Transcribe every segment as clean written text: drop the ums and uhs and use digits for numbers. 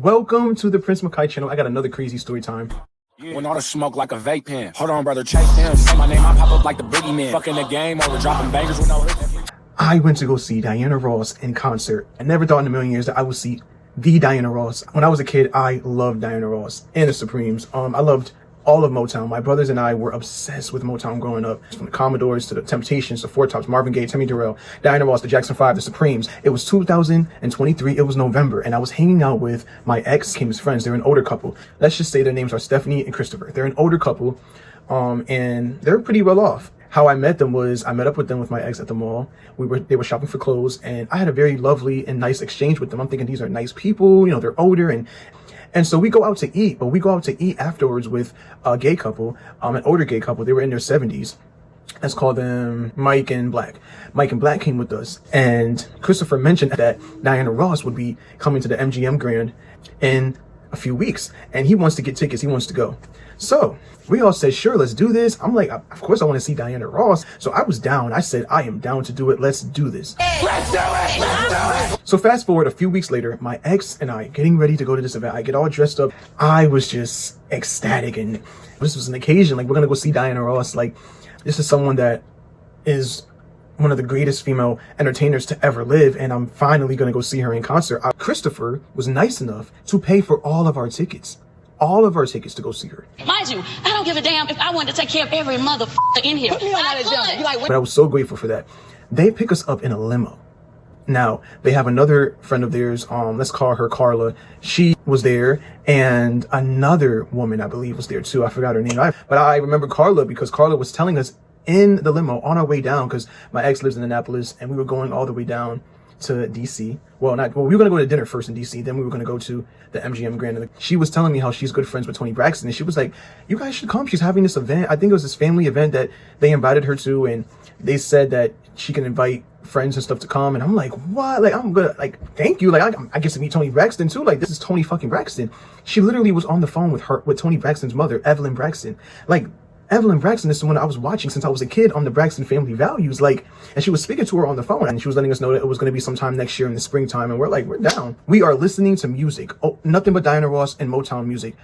Welcome to the Prince Makai channel. I got another crazy story time. When all the smoke like a vape pen. Hold on, brother, chase him. Say my name, I pop up like the boogeyman. Fucking the game over, dropping bangers with no hit. I went to go see Diana Ross in concert. I never thought in a million years that I would see the Diana Ross. When I was a kid, I loved Diana Ross and the Supremes. I loved all of Motown. My brothers and I were obsessed with Motown growing up. From the Commodores to the Temptations, the Four Tops, Marvin Gaye, Tammy Terrell, Diana Ross, the Jackson 5, the Supremes. It was 2023. It was November, and I was hanging out with my ex, Kim's friends. They're an older couple. Let's just say their names are Stephanie and Christopher. They're an older couple, and they're pretty well off. How I met them was I met up with them with my ex at the mall. They were shopping for clothes, and I had a very lovely and nice exchange with them. I'm thinking these are nice people, you know, they're older, and so we go out to eat, but we go out to eat afterwards with a gay couple, an older gay couple. They were in their 70s. Let's call them Mike and Black. Mike and Black came with us, and Christopher mentioned that Diana Ross would be coming to the MGM Grand in a few weeks, and he wants to get tickets. He wants to go. So we all said, sure, let's do this. I'm like, of course I want to see Diana Ross. So I was down. I said, I am down to do it. Let's do this. Let's do it! Let's do it! So fast forward a few weeks later, my ex and I getting ready to go to this event. I get all dressed up. I was just ecstatic, and this was an occasion. Like, we're going to go see Diana Ross. Like, this is someone that is one of the greatest female entertainers to ever live, and I'm finally going to go see her in concert. Christopher was nice enough to pay for all of our tickets to go see her. Mind you, I don't give a damn if I wanted to take care of every motherfucker in here. Put me on that agenda. You like, But I was so grateful for that. They pick us up in a limo. Now, they have another friend of theirs, let's call her Carla. She was there, and another woman, I believe, was there too. I forgot her name. But I remember Carla because Carla was telling us in the limo on our way down, because my ex lives in Annapolis, and we were going all the way down to DC. We were going to go to dinner first in DC, then we were going to go to the MGM Grand. She was telling me how she's good friends with Toni Braxton, and she was like, you guys should come. She's having this event. I think it was this family event that they invited her to, and they said that she can invite friends and stuff to come. And I'm like, what? Like, I'm gonna, like, thank you. Like, I get to meet Toni Braxton too. Like, this is Toni fucking Braxton. She literally was on the phone with Toni Braxton's mother, Evelyn Braxton. Like, Evelyn Braxton is someone I was watching since I was a kid on the Braxton Family Values. Like, and she was speaking to her on the phone, and she was letting us know that it was going to be sometime next year in the springtime. And we're like, we're down. We are listening to music. Oh, nothing but Diana Ross and Motown music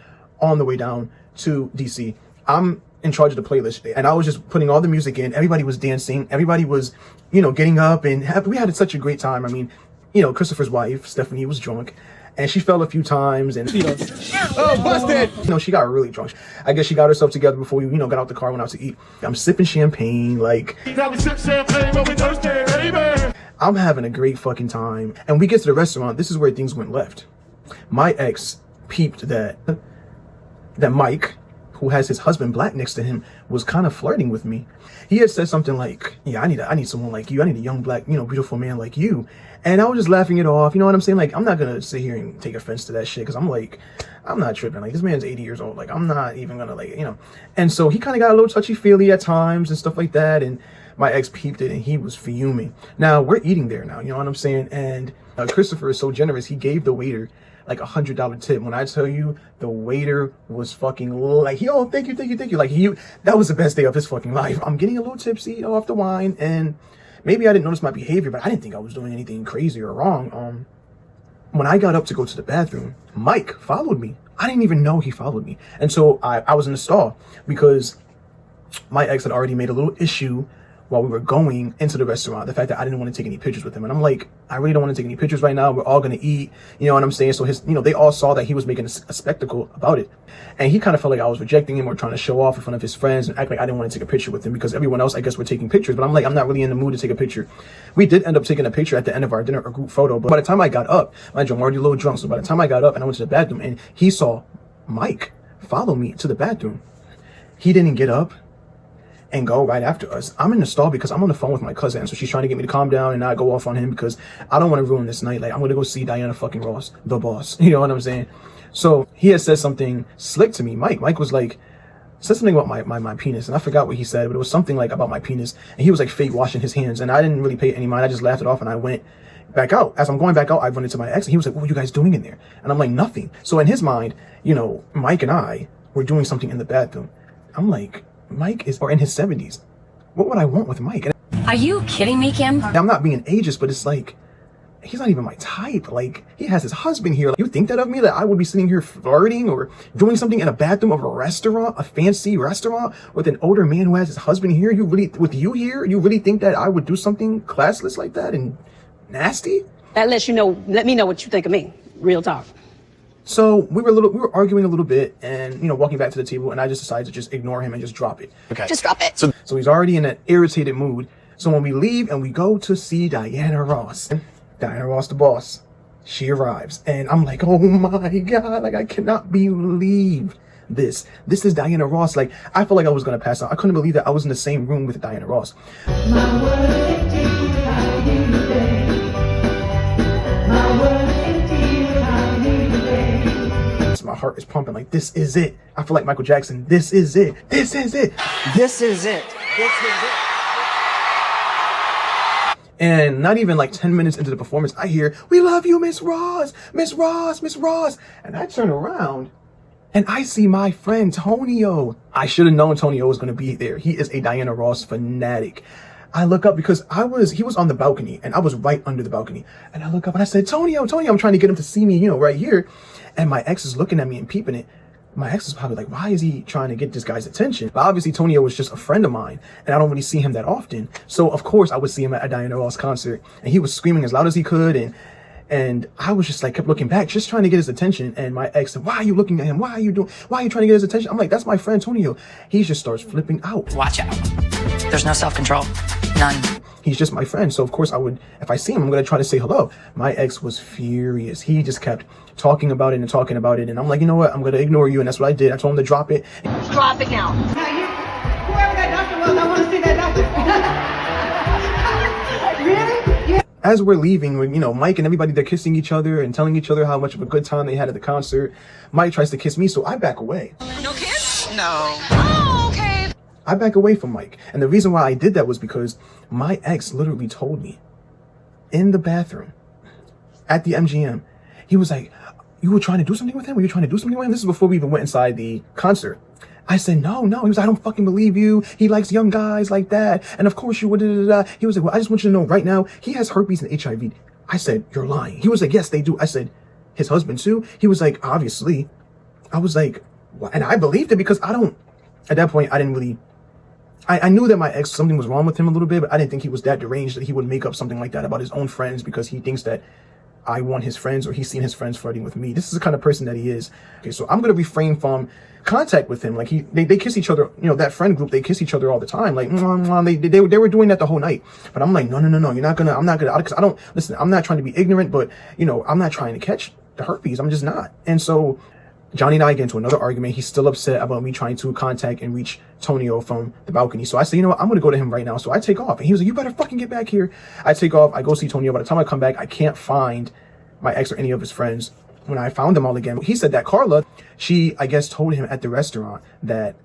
on the way down to DC. I'm in charge of the playlist, and I was just putting all the music in. Everybody was dancing. Everybody was, you know, getting up, and we had such a great time. I mean, you know, Christopher's wife, Stephanie, was drunk, and she fell a few times, and, you know, oh, busted! You know, she got really drunk. I guess she got herself together before we, you know, got out the car, went out to eat. I'm sipping champagne, like, I'm having a great fucking time. And we get to the restaurant. This is where things went left. My ex peeped that Mike, who has his husband Black next to him, was kind of flirting with me. He had said something like, yeah, I need someone like you. I need a young Black, you know, beautiful man like you. And I was just laughing it off. You know what I'm saying? Like, I'm not going to sit here and take offense to that shit, because I'm like, I'm not tripping. Like, this man's 80 years old. Like, I'm not even going to, like, you know. And so he kind of got a little touchy-feely at times and stuff like that. And my ex peeped it, and he was fuming. Now, we're eating there now. You know what I'm saying? And Christopher is so generous. He gave the waiter like $100 tip. When I tell you, the waiter was fucking like, yo, thank you. Like, that was the best day of his fucking life. I'm getting a little tipsy, you know, off the wine, and maybe I didn't notice my behavior, but I didn't think I was doing anything crazy or wrong. When I got up to go to the bathroom, Mike followed me. I didn't even know he followed me. And so I was in the stall because my ex had already made a little issue while we were going into the restaurant, the fact that I didn't want to take any pictures with him. And I'm like, I really don't want to take any pictures right now. We're all going to eat, you know what I'm saying? So they all saw that he was making a spectacle about it. And he kind of felt like I was rejecting him or trying to show off in front of his friends and act like I didn't want to take a picture with him because everyone else, I guess, were taking pictures. But I'm like, I'm not really in the mood to take a picture. We did end up taking a picture at the end of our dinner, a group photo. But by the time I got up, mind you, I'm already a little drunk. So by the time I got up and I went to the bathroom, and he saw Mike follow me to the bathroom, he didn't get up and go right after us. I'm in the stall because I'm on the phone with my cousin, so she's trying to get me to calm down and not go off on him because I don't want to ruin this night. Like, I'm gonna go see Diana fucking Ross, the boss. You know what I'm saying? So he had said something slick to me. Mike was like, said something about my penis, and I forgot what he said, but it was something like about my penis, and he was like fake washing his hands, and I didn't really pay any mind. I just laughed it off, and I went back out. As I'm going back out, I run into my ex, and he was like, what were you guys doing in there? And I'm like, nothing. So in his mind, you know, Mike and I were doing something in the bathroom. I'm like, Mike is in his 70s. What would I want with Mike? And Are you kidding me, Kim? I'm not being ageist, but it's like, he's not even my type. Like, he has his husband here. Like, you think that of me, that I would be sitting here flirting or doing something in a bathroom of a restaurant, a fancy restaurant with an older man who has his husband here? You really, with you here, you really think that I would do something classless like that and nasty? That lets you know, let me know what you think of me. Real talk. So we were arguing a little bit and, walking back to the table, and I just decided to just ignore him and just drop it. Okay. Just drop it. So he's already in an irritated mood. So when we leave and we go to see Diana Ross, the boss, she arrives and I'm like, oh my God, like I cannot believe this. This is Diana Ross. Like, I felt like I was going to pass out. I couldn't believe that I was in the same room with Diana Ross. My heart is pumping like, this is it. I feel like Michael Jackson. This is it. This is it. This is it. This is it. And not even like 10 minutes into the performance, I hear, "We love you, Miss Ross, Miss Ross, Miss Ross." And I turn around and I see my friend Tonio. I should have known Tonio was going to be there. He is a Diana Ross fanatic. I look up because he was on the balcony and I was right under the balcony. And I look up and I said, Tonio, I'm trying to get him to see me, right here. And my ex is looking at me and peeping it. My ex is probably like, why is he trying to get this guy's attention? But obviously Tonio was just a friend of mine and I don't really see him that often. So of course I would see him at a Diana Ross concert and he was screaming as loud as he could. And I was just like, kept looking back, just trying to get his attention. And my ex said, why are you looking at him? Why are you trying to get his attention? I'm like, that's my friend Tonio. He just starts flipping out. Watch out. There's no self-control. None. He's just my friend. So of course if I see him, I'm going to try to say hello. My ex was furious. He just kept talking about it and talking about it. And I'm like, you know what? I'm going to ignore you. And that's what I did. I told him to drop it. Drop it now. Whoever that doctor was, I want to see that doctor. Really? Yeah. As we're leaving, Mike and everybody, they're kissing each other and telling each other how much of a good time they had at the concert. Mike tries to kiss me, so I back away. No kiss? No. Oh, okay. I back away from Mike. And the reason why I did that was because my ex literally told me in the bathroom at the MGM, he was like, you were trying to do something with him? Were you trying to do something with him? This is before we even went inside the concert. I said, no. He was like, I don't fucking believe you. He likes young guys like that. And of course you would. He was like, well, I just want you to know right now, he has herpes and HIV. I said, you're lying. He was like, yes, they do. I said, his husband too? He was like, obviously. I was like, what? And I believed it because at that point, I didn't really, I knew that my ex, something was wrong with him a little bit, but I didn't think he was that deranged that he would make up something like that about his own friends because he thinks that I want his friends or he's seen his friends flirting with me. This is the kind of person that he is. Okay, so I'm going to refrain from contact with him. Like they kiss each other, that friend group, they kiss each other all the time. Like, they were doing that the whole night. But I'm like, no, I'm not gonna, because listen, I'm not trying to be ignorant, but I'm not trying to catch the herpes. I'm just not. And so Johnny and I get into another argument. He's still upset about me trying to contact and reach Tonio from the balcony. So I say, you know what? I'm going to go to him right now. So I take off. And he was like, you better fucking get back here. I take off. I go see Tonio. By the time I come back, I can't find my ex or any of his friends. When I found them all again, he said that Carla, she, I guess, told him at the restaurant that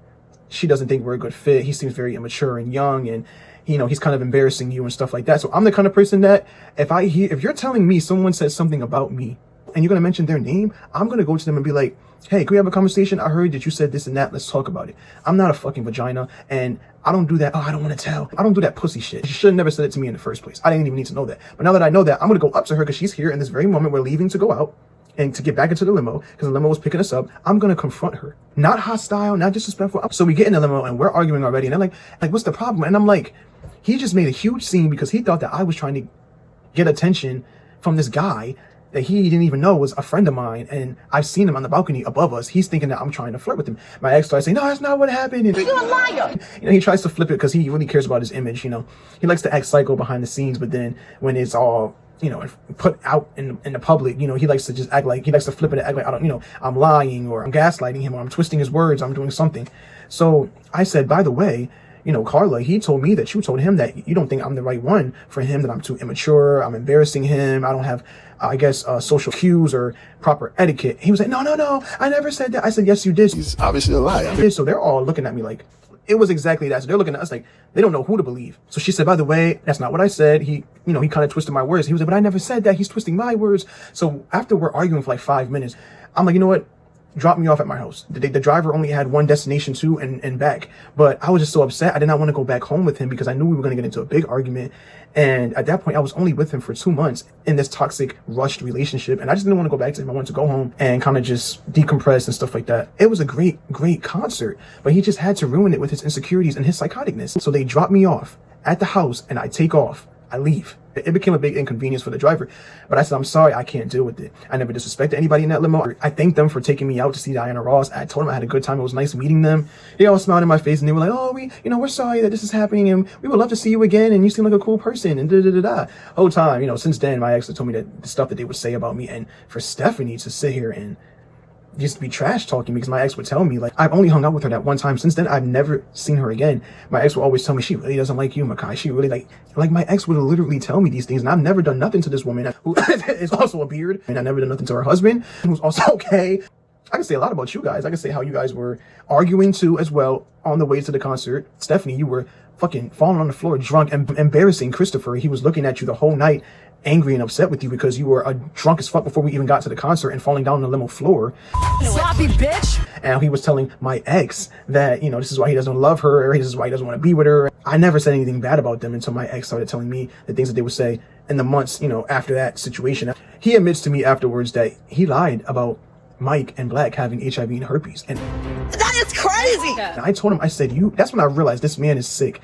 she doesn't think we're a good fit. He seems very immature and young and, he's kind of embarrassing you and stuff like that. So I'm the kind of person that if you're telling me someone says something about me and you're going to mention their name, I'm going to go to them and be like, hey, can we have a conversation? I heard that you said this and that. Let's talk about it. I'm not a fucking vagina and I don't do that. Oh, I don't want to tell. I don't do that pussy shit. She should have never said it to me in the first place. I didn't even need to know that. But now that I know that, I'm going to go up to her because she's here in this very moment. We're leaving to go out and to get back into the limo because the limo was picking us up. I'm going to confront her. Not hostile, not disrespectful. So we get in the limo and we're arguing already. And they're like, what's the problem? And I'm like, he just made a huge scene because he thought that I was trying to get attention from this guy that he didn't even know was a friend of mine, and I've seen him on the balcony above us. He's thinking that I'm trying to flirt with him. My ex starts saying, no, that's not what happened. And, You're a liar. He tries to flip it because he really cares about his image. He likes to act psycho behind the scenes, but then when it's all put out in the public, he likes to just act like, he likes to flip it and act like I'm lying or I'm gaslighting him or I'm twisting his words. I'm doing something. So I said, by the way, Carla, he told me that you told him that you don't think I'm the right one for him, that I'm too immature, I'm embarrassing him, I don't have, social cues or proper etiquette. He was like, no, I never said that. I said, yes, you did. He's obviously a liar. So they're all looking at me like, it was exactly that. So they're looking at us like, they don't know who to believe. So she said, by the way, that's not what I said. He kind of twisted my words. He was like, but I never said that. He's twisting my words. So after we're arguing for like 5 minutes, I'm like, you know what? dropped me off at my house. The driver only had one destination to and back, but I was just so upset. I did not want to go back home with him because I knew we were going to get into a big argument. And at that point, I was only with him for 2 months in this toxic, rushed relationship. And I just didn't want to go back to him. I wanted to go home and kind of just decompress and stuff like that. It was a great, great concert, but he just had to ruin it with his insecurities and his psychoticness. So they dropped me off at the house and I take off. I leave. It became a big inconvenience for the driver, but I said, I'm sorry, I can't deal with it. I never disrespected anybody in that limo. I thanked them for taking me out to see Diana Ross. I told them I had a good time. It was nice meeting them. They all smiled in my face and they were like, oh, we're sorry that this is happening and we would love to see you again and you seem like a cool person and da-da-da-da. Whole time, since then, my ex had told me that the stuff that they would say about me, and for Stephanie to sit here and used to be trash talking because my ex would tell me, like, I've only hung out with her that one time. Since then, I've never seen her again. My ex would always tell me she really doesn't like you, Makai. She really like my ex would literally tell me these things, and I've never done nothing to this woman who is also a beard, and I never done nothing to her husband, who's also okay. I can say a lot about you guys. I can say how you guys were arguing too as well on the way to the concert. Stephanie, you were fucking falling on the floor drunk and embarrassing Christopher. He was looking at you the whole night, angry and upset with you because you were drunk as fuck before we even got to the concert and falling down on the limo floor. Sloppy bitch. And he was telling my ex that, this is why he doesn't love her, or this is why he doesn't want to be with her. I never said anything bad about them until my ex started telling me the things that they would say in the months, after that situation. He admits to me afterwards that he lied about Mike and Black having HIV and herpes. And That is crazy. I told him, I said, that's when I realized this man is sick.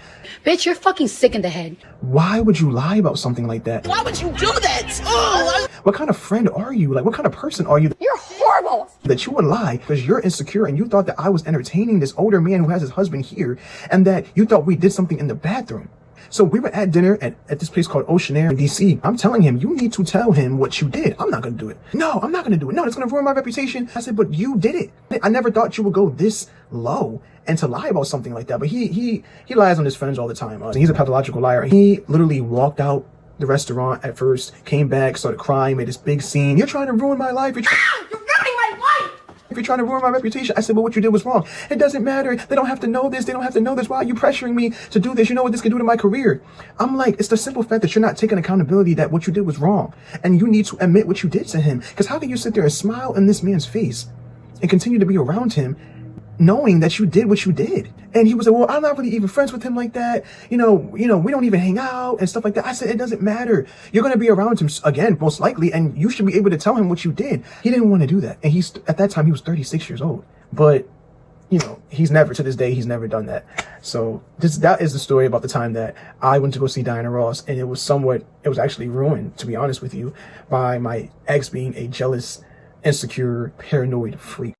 Bitch, you're fucking sick in the head. Why would you lie about something like that? Why would you do that? Oh, What kind of friend are you? Like, what kind of person are you You're horrible. that you would lie because you're insecure and you thought that I was entertaining this older man who has his husband here and that you thought we did something in the bathroom? So we were at dinner at this place called Ocean Air in DC. I'm telling him, you need to tell him what you did. I'm not going to do it. No, I'm not going to do it. No, it's going to ruin my reputation. I said, but you did it. I never thought you would go this low and to lie about something like that. But he lies on his friends all the time. He's a pathological liar. He literally walked out the restaurant at first, came back, started crying, made this big scene. You're trying to ruin my life. You're ruining my life. If you're trying to ruin my reputation. I said, well, what you did was wrong. It doesn't matter. They don't have to know this. They don't have to know this. Why are you pressuring me to do this? You know what this can do to my career? I'm like, it's the simple fact that you're not taking accountability that what you did was wrong. And you need to admit what you did to him. Because how can you sit there and smile in this man's face and continue to be around him knowing that you did what you did? And he was like, well, I'm not really even friends with him like that. We don't even hang out and stuff like that. I said, it doesn't matter. You're going to be around him again, most likely, and you should be able to tell him what you did. He didn't want to do that. And at that time, he was 36 years old. But, he's never, to this day, he's never done that. So that is the story about the time that I went to go see Diana Ross. And it was actually ruined, to be honest with you, by my ex being a jealous, insecure, paranoid freak.